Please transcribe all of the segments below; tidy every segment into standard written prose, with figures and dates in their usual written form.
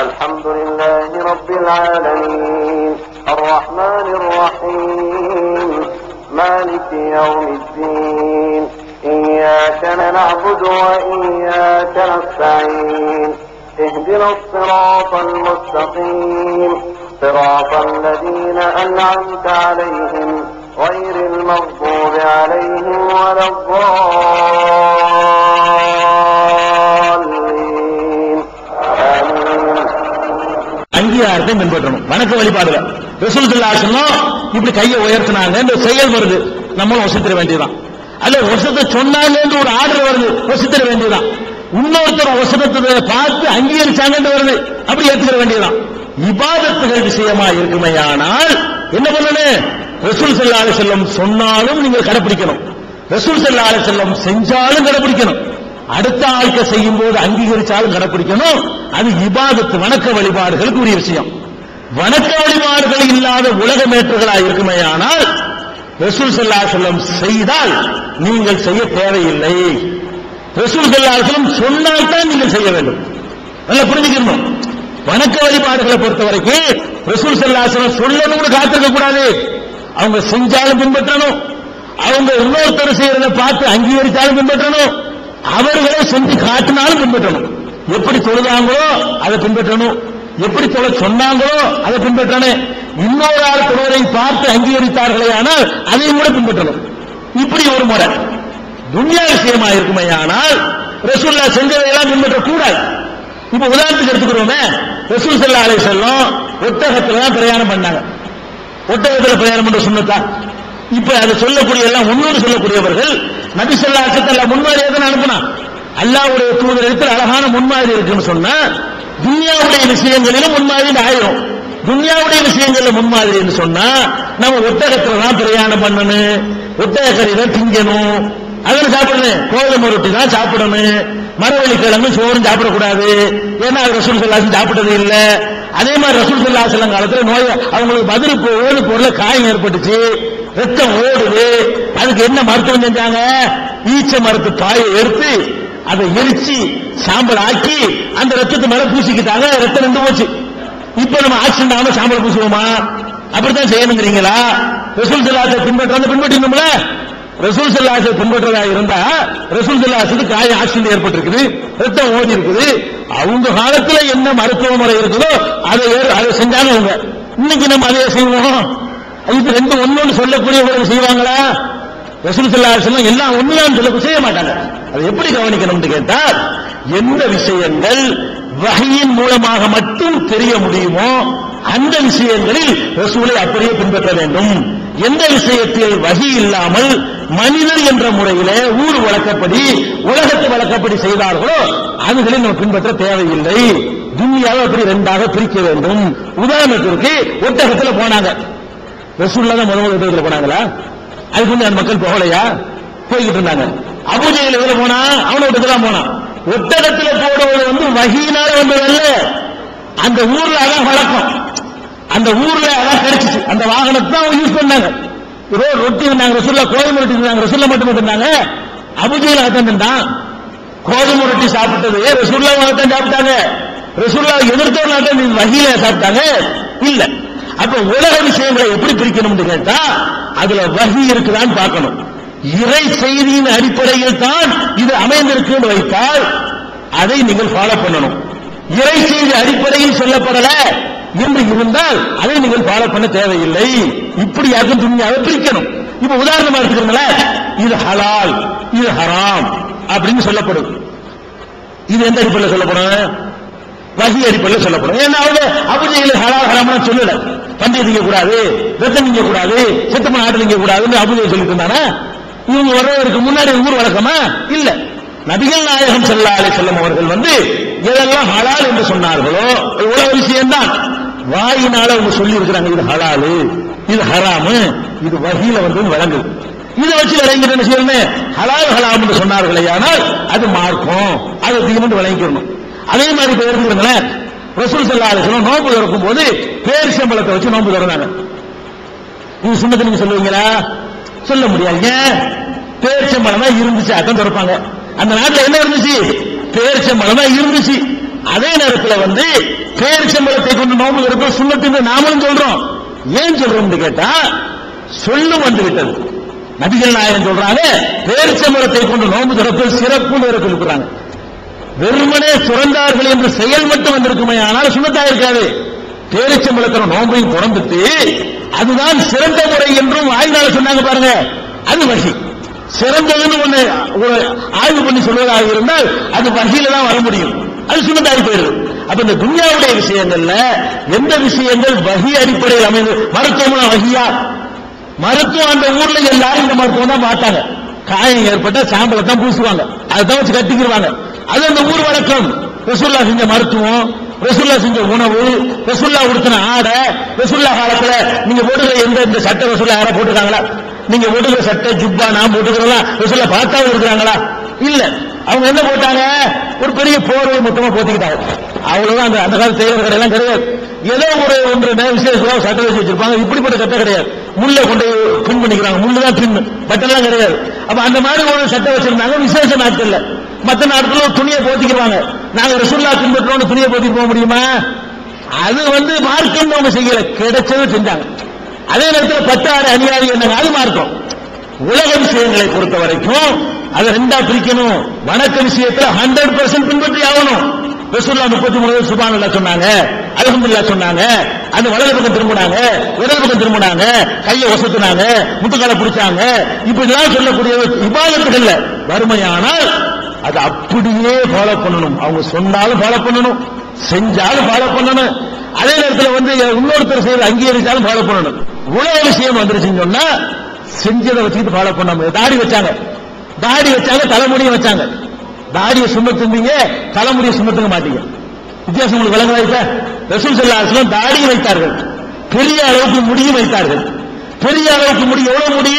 الحمد لله رب العالمين الرحمن الرحيم مالك يوم الدين إياك نعبد وإياك نستعين اهدنا الصراط المستقيم صراط الذين أنعمت عليهم غير المغضوب عليهم ولا الضالين آمين. அங்கீகாரத்தை பின்பற்றணும். வணக்க வழிபாடுல ரசூல் ஸல்லல்லாஹு அலைஹி வஸல்லம் இப்படி கையை உயர்த்தினாங்க, இந்த செயல் வருது, நம்மளும் வசித்திர வேண்டியதான். அல்ல வசத்தை சொன்னாங்க ஒரு ஆர்டர் வருது, வசித்திர வேண்டியதான். இன்னொருத்தர் வசனத்தை பார்த்து அங்கீகரிச்சாங்க வருது, அப்படி ஏற்றுக்கிற வேண்டியதான். இபாதத்துகள் விஷயமா இருக்குமையானால் என்ன பண்ணணும்? ரசூல் ஸல்லல்லாஹு அலைஹி வஸல்லம் சொன்னாலும் நீங்கள் கடைபிடிக்கணும், ரசூல் ஸல்லல்லாஹு அலைஹி வஸல்லம் செஞ்சாலும் கடைபிடிக்கணும், அடுத்த ஆட்க செய்யும் போது அங்கீகரிச்சாலும் கடைபிடிக்கணும். அது இபாதத்து, வணக்க வழிபாடுகளுக்கு உரிய விஷயம். வணக்க வழிபாடுகள் இல்லாத உலகமேற்றுகளாக இருக்குமையானால் ரசூல் ஸல்லல்லாஹு அலைஹி வஸல்லம் செய்தால் நீங்கள் செய்ய தேவையில்லை. ரசூல் ஸல்லல்லாஹு அலைஹி வஸல்லம் சொன்னால் தான் நீங்கள் செய்ய வேண்டும். நல்லா புரிஞ்சுக்கணும். வணக்க வழிபாடுகளை பொறுத்த வரைக்கும் ரசூல் ஸல்லல்லாஹு அலைஹி வஸல்லம் சொல்லணும்னு காத்திருக்க கூடாது. அவங்க செஞ்சாலும் பின்பற்றணும், அவங்க இன்னொருத்தர் செய்யறதை பார்த்து அங்கீகரித்தாலும் பின்பற்றணும், அவர்களே செஞ்சு காட்டினாலும் பின்பற்றணும். எப்படி தொழுதாங்களோ அதை பின்பற்றணும், எப்படி தொலை சொன்னாங்களோ அதை பின்பற்றணும். இன்னொரு ஆள் தொழுவரை பார்த்து அங்கீகரித்தார்களே ஆனால் அதையும் கூட பின்பற்றணும். இப்படி ஒரு முறை துன்யா விஷயமா இருக்குமே ஆனால் ரசூலுல்லாஹ் செஞ்சதையெல்லாம் பின்பற்றக்கூடாது. இப்ப உதாரணத்துக்கு எடுத்துக்கிறோமே, ரசூல் ஸல்லல்லாஹு அலைஹி வஸல்லம் ஒட்டகத்துல தான் பிரயாணம் பண்ணாங்க. ஒட்டகத்துல பிரயாணம் பண்ற சுன்னத்தா? இப்ப அதை சொல்லக்கூடிய எல்லாம் முன்னோடு சொல்லக்கூடியவர்கள் நபி ஸல்லல்லாஹு அலைஹி வஸல்லம் முன்மாதிரியை தான் அனுப்புனா. அல்லாஹ்வுடைய தூதர் இடத்துல அழகான முன்மாதிரி இருக்குன்னு சொன்னா துன்யாவுடைய விஷயங்களிலும் முன்மாதிரி ஆயிரும். துன்யாவுடைய விஷயங்கள்ல முன்மாதிரி சொன்னா நம்ம ஒட்டகத்துல தான் பிரயாணம் பண்ணணும், ஒட்டகக்கறி தான் திங்கணும், அதில் சாப்பிடணும், கோதுமை ரொட்டி தான் சாப்பிடணும், மரவள்ளி கிழங்கு சோறும் சாப்பிடக்கூடாது, ஏன்னா ரசூல் ஸல்லல்லாஹு அலைஹி வஸல்லம் சாப்பிட்டது இல்ல. அதே மாதிரி ரசூல் ஸல்லல்லாஹு அலைஹி வஸல்லம் காலத்துல நோய் அவங்களுக்கு பதில் ஓடு பொருள காயம் ஏற்பட்டுச்சு, ரத்தம் ஓடுது, அதுக்கு என்ன மருத்துவம் செஞ்சாங்க? ஈச்ச மரத்து பாயை எடுத்து அதை எரிச்சு சாம்பல் ஆக்கி அந்த ரத்தத்து மேல பூசிக்கிட்டாங்க, ரத்தம் நின்று போச்சு. இப்ப நம்ம ஆக்சிடென்ட் ஆன சாம்பல் பூசுவோமா? அப்படித்தான் செய்யணுங்கிறீங்களா? ரசூல் ஸல்லல்லாஹு அலைஹி வஸல்லம் பின்பற்றணும்ல. ரசூல் ஸல்லல்லாஹு அலைஹி வஸல்லம் பின்பற்றதா இருந்தா ரசூல் ஸல்லல்லாஹு அலைஹி வஸல்லம் காய ஆக்சிடென்ட் ஏற்பட்டிருக்குது, ரத்தம் ஓடி இருக்குது, அவங்க காலத்துல என்ன மருத்துவ முறை இருக்குதோ அதை செஞ்சாங்க அவங்க. இன்னைக்கு நம்ம அதே செய்வோம். அதுக்கு ரெண்டு ஒண்ணு சொல்லக்கூடியவர்கள் செய்வாங்களா? ரசூல் ஸல்லல்லாஹு அலைஹி வஸல்லம் எல்லாம் ஒண்ணுதான் செய்ய மாட்டாங்க. அதை எப்படி கவனிக்கணும்னு கேட்டால், எந்த விஷயங்கள் வஹீயின் மூலமாக மட்டும் தெரிய முடியுமோ அந்த விஷயங்களில் ரசூலை அப்படியே பின்பற்ற வேண்டும். எந்த விஷயத்தில் வஹி இல்லாமல் மனிதர் என்ற முறையிலே ஊர் வழக்கப்படி உலகத்து வழக்கப்படி செய்தார்களோ அதுகளை நம்ம பின்பற்ற தேவையில்லை. துன்யாவை அப்படி ரெண்டாக பிரிக்க வேண்டும். உதாரணத்திற்கு ஒட்டகத்துல போனாங்க, ரசூலுல்லாஹ் தான் முதல் ஒட்டகத்துல போனாங்களா? அதுக்கு வந்து அந்த மக்கள் போகலையா? போய்கிட்டு இருந்தாங்க. அபூஜஹல் எதுல போனா? அவன ஒட்டகத்துல போனான். ஒட்டகத்துல போடுவது வந்து வஹீனால வந்ததல்ல, அந்த ஊர்ல அதான் வழக்கம், அந்த ஊர்ல அதான் கிடைச்சிச்சு, அந்த வாகனத்தை தான் அவங்க யூஸ் பண்ணாங்க. ரொட்டி இருந்தாங்க ரசூலுல்லாஹ், கோதுமை ரொட்டி இருந்தாங்க ரசூலுல்லாஹ் மட்டும் இருந்தாங்க. அபூஜஹல் அதான் இருந்தான். கோதுமை ரொட்டி சாப்பிட்டது ரசூலுல்லாஹ் தான் சாப்பிட்டாங்க. ரசூலுல்லாஹ் எதிர்த்தவர்களாக தான் வஹீல சாப்பிட்டாங்க இல்ல. அப்ப உலக விஷயங்களை எப்படி பிரிக்கணும்னு கேட்டா அதுல வஹி இருக்குதான்னு பார்க்கணும். இறை செய்தியின் அடிப்படையில் தான் இது அமைந்திருக்குன்னு வைத்தால் அதை நீங்கள் ஃபாலோ பண்ணணும். இறை செய்தி அடிப்படையில் சொல்லப்படல என்று இருந்தால் அதை நீங்கள் ஃபாலோ பண்ண தேவையில்லை. இப்படியாக துன்யாவை பிரிக்கணும். இப்ப உதாரணமா எடுத்துக்கிறோம்ல, இது ஹலால் இது ஹராம் அப்படின்னு சொல்லப்படும். இது எந்த அடிப்படையில் சொல்லப்படும்? வஹி அடிப்படையில் சொல்லப்படும். ஏன்னா அவங்க அபூஜஹல் ஹலால் ஹராம்னு சொல்லல, பன்றி திங்க கூடாது, ரத்தம் திங்க கூடாது, செத்தமான ஆடு திங்க கூடாதுன்னு அபூஜஹல் சொல்லிட்டு இருந்தானா? இவங்க வர்றவருக்கு முன்னாடி ஊர் வழக்கமா? இல்ல. நபிகள் நாயகம் ஸல்லல்லாஹு அலைஹி வஸல்லம் அவர்கள் வந்து எதெல்லாம் ஹலால் என்று சொன்னார்களோ இவ்வளவு விஷயம்தான் வாயினால அவங்க சொல்லி இருக்கிறாங்க. இது ஹலாலு இது ஹராமு, இது வஹீல வந்து வழங்குது. இதை வச்சு விளங்கிட்டு என்ன செய்யணும்? ஹலால் ஹராம் என்று சொன்னார்களே ஆனால் அது மார்க்கம், அது தீன் விளங்கிக்கணும். அதே மாதிரி இப்ப எடுத்துக்கிறீங்களேன், ரசூல் ஸல்லல்லாஹு அலைஹி வஸல்லம் நோன்பு திறக்கும் போது பேரிச்சம்பழத்தை வச்சு நோன்பு திறந்தாங்க. இது சுன்னத்தை நீங்க சொல்லுவீங்களா? சொல்ல முடியாது. பேரிச்சம்பழம் தான் இருந்துச்சு, அதான் திறப்பாங்க. அந்த நாட்டில் என்ன இருந்துச்சு? பேரிச்சம்பழம் தான் இருந்துச்சு. அதே நேரத்தில் வந்து பேரிச்சம்பழத்தை கொண்டு நோம்பு திறப்பது சுன்னத்து நாமளும் சொல்றோம். ஏன் சொல்றோம்னு கேட்டா சொல்லும் வந்து விட்டது. நபிகள் நாயகம் சொல்றாங்க பேரிச்சம்பழத்தை கொண்டு நோம்பு திறப்பது சிறப்புன்னு இருக்கிறாங்க. வெறுமனே சுரந்தார்கள் என்று செயல் மட்டும் வந்திருக்குமே, ஆனால் சுன்னத்தா இருக்காது. பேரிச்சம்பழத்தில் நோம்பையும் திறந்துட்டு அதுதான் சிறந்த முறை என்றும் ஆய்வாளர் சொன்னாங்க பாருங்க. அது வகி சிறந்ததுன்னு ஒண்ணு ஆய்வு பண்ணி சொல்வதாக இருந்தால் அது வகியில தான் வர முடியும். அது சுன்னத்தாகி போயிடுது. அப்ப இந்த துன்யாவுடைய விஷயங்கள்ல எந்த விஷயங்கள் வகி அடிப்படையில் அமைந்து, மருத்துவம் வகியா, மருத்துவம் அந்த ஊர்ல எல்லாரும் இந்த மருத்துவம் தான் பார்த்தாங்க. காயம் ஏற்பட்ட சாம்பலை தான் பூசுவாங்க, அதுதான் வச்சு கட்டிக்கிடுவாங்க. அது அந்த ஊர் வழக்கம். ரசூலுல்லாஹ் செஞ்ச மருத்துவம், ரசூலுல்லாஹ் செஞ்ச உணவு, ரசூலுல்லாஹ் உடுத்தின ஆடை, ரசூலுல்லாஹ் காலத்துல நீங்க போடுற எந்த சட்டை ரசூலுல்லாஹ் யாரா போட்டுருக்காங்களா? நீங்க போடுற சட்டை ஜுப்பா நான் போட்டுக்கிறதா ரசூலுல்லாஹ் பார்த்தாவும் இருக்கிறாங்களா? இல்ல. அவங்க என்ன போட்டாங்க? ஒரு பெரிய போர்வை மொத்தமா போத்திக்கிட்டாங்க. அவ்வளவுதான். அந்த காலத்து டெய்லர் கடையெல்லாம் கிடையாது. ஏதோ ஒன்று விசேஷம் சட்டை வச்சு வச்சிருப்பாங்க. இப்படிப்பட்ட சட்டை கிடையாது. முள்ள கொண்டு பின் பண்ணிக்கிறாங்க. முள்ளுதான் பின், பட்டெல்லாம் கிடையாது. அப்ப அந்த மாதிரி ஒரு சட்டை வச்சிருந்தாங்க விசேஷ நாட்கள்ல. மற்ற நாட்கள் துணியை போத்திக்கிறாங்க. நாங்க ரசூலுல்லாஹ் பின்பற்றோம் துணியை போத்தி போக முடியுமா? அது வந்து மார்க்கம் அவங்க செய்யல, கிடைச்சது செஞ்சாங்க. அதே நேரத்தில் பட்டாறு அணியாரி என்னங்க, அது மார்க்கம். உலக விஷயங்களை பொறுத்த வரைக்கும் அதை ரெண்டா பிரிக்கணும். வணக்க விஷயத்துல 100% பின்பற்றி ஆகணும். ரசூலுல்லாஹ் 33 சுப்ஹானல்லாஹ் சொன்னாங்க, அல்ஹம்துலில்லாஹ் சொன்னாங்க, அந்த வலது பக்கம் திரும்பினாங்க, இடது பக்கம் திரும்பினாங்க, கையை ஒசத்துனாங்க, முட்டுக்கால பிடிச்சாங்க, இப்படிலாம் சொல்லக்கூடிய இபாதத்துகள்ல வறுமையானால் அது அப்படியே ஃபாலோ பண்ணணும். அவங்க சொன்னாலும் ஃபாலோ பண்ணணும், செஞ்சாலும் ஃபாலோ பண்ணணும். அதே நேரத்தில் வந்து இன்னொருத்தர் செய்யறது அங்கீகரிச்சாலும் ஃபாலோ பண்ணணும். உலக விஷயம் வந்துருச்சுன்னு சொன்னா செஞ்சதை வச்சுக்கிட்டு ஃபாலோ பண்ணாம. தாடி வச்சாங்க, தலைமுடியும் வச்சாங்க. தாடியை சுமத்துந்தீங்க, தலைமுடியை சுமத்துங்க மாட்டீங்க. வித்தியாசம் உங்களுக்கு விளங்குதா? இப்ப ரசூல் ஸல்லல்லாஹு அலைஹி வஸல்லம் தாடி வைத்தார்கள், பெரிய அளவுக்கு முடியும் வைத்தார்கள். பெரிய அளவுக்கு முடி எவ்வளவு முடி?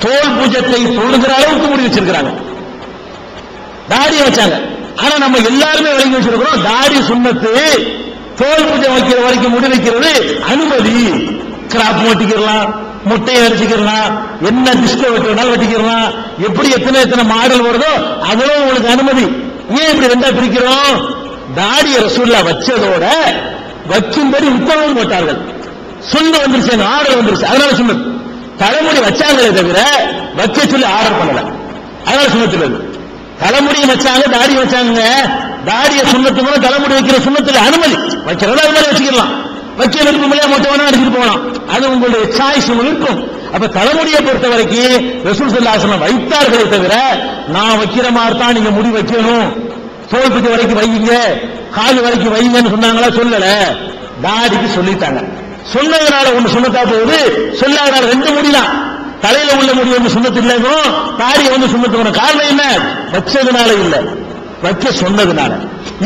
தோல் பூஜத்தை தொழுகிற அளவுக்கு முடி வச்சிருக்கிறாங்க. தாடி வச்சாங்க. ஆனா நம்ம எல்லாருமே விளங்கி வச்சிருக்கிறோம் தாடி சுன்னத்து, தோல் பூஜை வைக்கிற வரைக்கும் முடி வைக்கிறது அனுமதி. கிராப் ஓட்டிக்கலாம், முட்டையை அடிச்சுக்கலாம், என்ன டிஸ்கோ வெட்டினாலும் வெட்டிக்கலாம், எப்படி எத்தனை மாடல் வருதோ அவ்வளவு உங்களுக்கு அனுமதி. ஏன் இப்படி ரெண்டா பிரிக்கிறோம்? தாடிய ரசூலுல்லாஹ் வச்சதோட வைக்கும்படி உத்தரவு போட்டார்கள். சொல்லு வந்துருச்சு, ஆர்டர் வந்துருச்சு, அதனால சுன்னத். தலைமுடி வச்சாங்களே தவிர வைக்க சொல்லி ஆர்டர் பண்ணல, அதனால சுன்னத்து. தலைமுடியை வச்சாங்க, தாடி வச்சாங்க. தாடிய சுண்ணத்துக்கு தலைமுடி வைக்கிற சுண்ணத்துல அனுமதி. வைக்கிறதா அது மாதிரி வச்சுக்கலாம், வைக்க விருப்பம் இல்லையா மொட்டை வேணா அடிச்சுட்டு போகலாம், அது உங்களுடைய சாய்ஸ் இருக்கும். அப்ப தலைமுடியை பொறுத்த வரைக்கும் ரசூல் ஸல்லல்லாஹு அலைஹி வஸல்லம் வைத்தார்களே தவிர நான் வைக்கிற மாதிரி தான் நீங்க முடி வைக்கணும், தோல் பூஜை வரைக்கும் வைங்க, காது வரைக்கும் வைங்கன்னு சொன்னாங்களா? சொல்லல. தாடிக்கு சொல்லிட்டாங்க. சொன்னதுனால ஒண்ணு சுண்ணத்தா போகுது, சொல்லாதனால ரெண்டு முடிதான். தலையில உள்ள முடி வந்து சுண்ணத்து இல்லைங்கிறோம், தாடியை வந்து சுண்ணத்து. காரணம் என்ன? வச்சதுனால இல்ல, வைக்க சொன்னதுனால.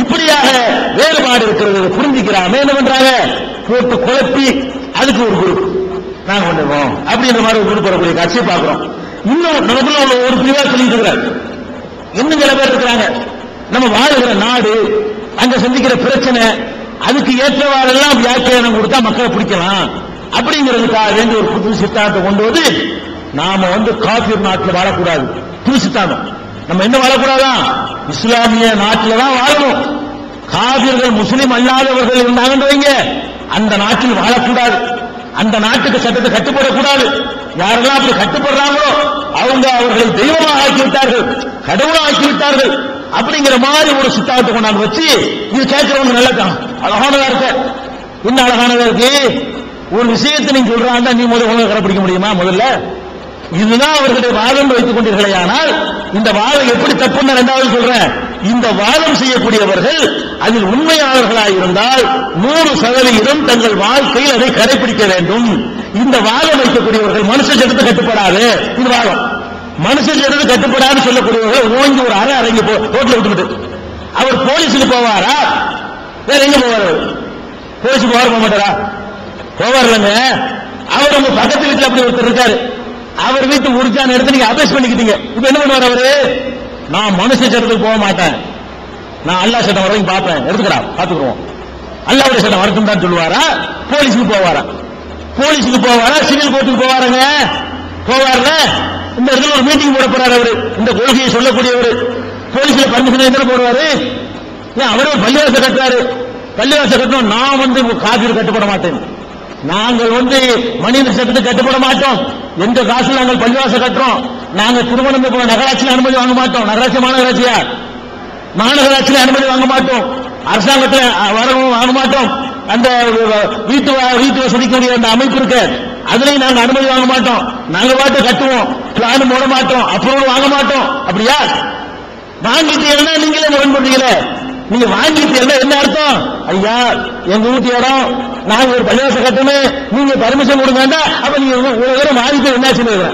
இப்படியாக வேறுபாடு இருக்கிறது புரிஞ்சுக்கிறாம என்ன பண்றாங்க? போட்டு குழப்பி அதுக்கு ஒரு குரூப் நாங்க பண்ணுவோம் அப்படின்ற மாதிரி ஒரு குரூப் வரக்கூடிய காட்சியை பார்க்கிறோம். இன்னும் நமக்குள்ள ஒரு பிரிவா சொல்லிட்டு இருக்கிறார். இன்னும் சில பேர் இருக்கிறாங்க, நம்ம வாழுகிற நாடு, அங்க சந்திக்கிற பிரச்சனை, அதுக்கு ஏற்றவாறெல்லாம் வியாக்கியானம் கொடுத்தா மக்களை பிடிக்கலாம் அப்படிங்கிறதுக்காக வேண்டிய ஒரு புது சித்தாந்தத்தை கொண்டு வந்து நாம வந்து காபீர் நாட்டில் வாழக்கூடாது. புது சித்தாந்தம். நம்ம என்ன வாழக்கூடாதா? இஸ்லாமிய நாட்டில் தான் வாழணும். காபீர்கள் முஸ்லிம் அல்லாதவர்கள் இருந்தாங்கன்னு வைங்க, அந்த நாட்டில் வாழக்கூடாது, அந்த நாட்டுக்கு சட்டத்தை கட்டுப்படக்கூடாது. யாரெல்லாம் அப்படி கட்டுப்படுறாங்களோ அவங்க அவர்களை தெய்வமாக ஆக்கிவிட்டார்கள், கடவுளாக ஆக்கிவிட்டார்கள் அப்படிங்கிற மாதிரி ஒரு சித்தாந்தத்தை கொண்டாந்து வச்சு இது கேட்கிறவங்க நல்லதான் அழகானதா இருக்க. இன்னும் அழகானதா இருக்கு. ஒரு விஷயத்தை நீங்க சொல்றாங்க, நீ முதல்ல கடைப்பிடிக்க முடியுமா? முதல்ல இதுதான் அவர்களுடைய வாதம் வைத்துக் கொண்டீர்களே. ஆனால் இந்த வாதம் எப்படி தப்புன்னு இரண்டாவது சொல்றேன். இந்த வாதம் செய்யக்கூடியவர்கள் அதில் உண்மையாளர்களாக இருந்தால் 100% தங்கள் வாழ்க்கையில் அதை கடைபிடிக்க வேண்டும். இந்த வாதம் வைக்கக்கூடியவர்கள் மனுஷ சட்டத்தை கட்டுப்படாது, இது வாதம். மனுஷ சட்டத்தை கட்டுப்படாது சொல்லக்கூடியவர்கள் ஓங்கி ஒரு அரை அரங்கி ரோட்ல விட்டுவிட்டு அவர் போலீஸுக்கு போவாரா? வேற எங்க போவார்? போலீஸுக்கு போக மாட்டாரா? போவார்லங்க. அவர் உங்க பக்கத்து வீட்டுல அப்படி ஒருத்தர் இருக்காரு, அவர் வீட்டு உரிச்சான எடுத்து நீங்க அபேஸ் பண்ணிக்கிட்டீங்க. இப்ப என்ன பண்ணுவார் அவரு? நான் மனுஷ சட்டத்துக்கு போக மாட்டேன், நான் அல்லா சட்டம் வரைக்கும் பார்ப்பேன், எடுத்துக்கிறா பாத்துக்கிறோம், அல்லாவுடைய சட்டம் வரட்டும் தான் சொல்லுவாரா? போலீஸுக்கு போவாரா? போலீஸுக்கு போவாரா? சிவில் கோர்ட்டுக்கு போவாருங்க. போவார்ல. இந்த இடத்துல ஒரு மீட்டிங் போட போறாரு அவரு, இந்த கொள்கையை சொல்லக்கூடியவர். போலீஸ்ல பர்மிஷன் எத்தனை போடுவாரு? ஏன் அவரே பள்ளிவாசல் கட்டுறாரு, பள்ளிவாசல் கட்டணும், நான் வந்து காப்பீடு கட்டுப்பட மாட்டேன், நாங்கள் வந்து மனித சட்டத்துக்கு கட்டுப்பட மாட்டோம், எங்க காசுல நாங்கள் பள்ளிவாசல் கட்டுறோம், நாங்க திருமணம் நகராட்சியில் அனுமதி வாங்க மாட்டோம், நகராட்சி மாநகராட்சியா, மாநகராட்சியில் அனுமதி வாங்க மாட்டோம், அரசாங்கத்தில் வரவும் வாங்க மாட்டோம், அந்த வீட்டு வசதிக்கூடிய அந்த அமைப்பு இருக்கு அதுலயும் நாங்க அனுமதி வாங்க மாட்டோம், நாங்க பாட்டு கட்டுவோம், பிளான் போட மாட்டோம், அப்ரூவல் வாங்க மாட்டோம். அப்படியா? வாங்கிட்டீங்கன்னா நீங்களே முரண்படுறீங்களே. நீங்க வாங்கிட்டீங்கன்னா என்ன அர்த்தம்? ஐயா எங்க வீட்டு இடம், நாங்க ஒரு பள்ளிவாசல் கட்டணும், நீங்க பர்மிஷன் கொடுங்க, அப்ப நீங்க வாங்கிட்டு என்ன செய்ய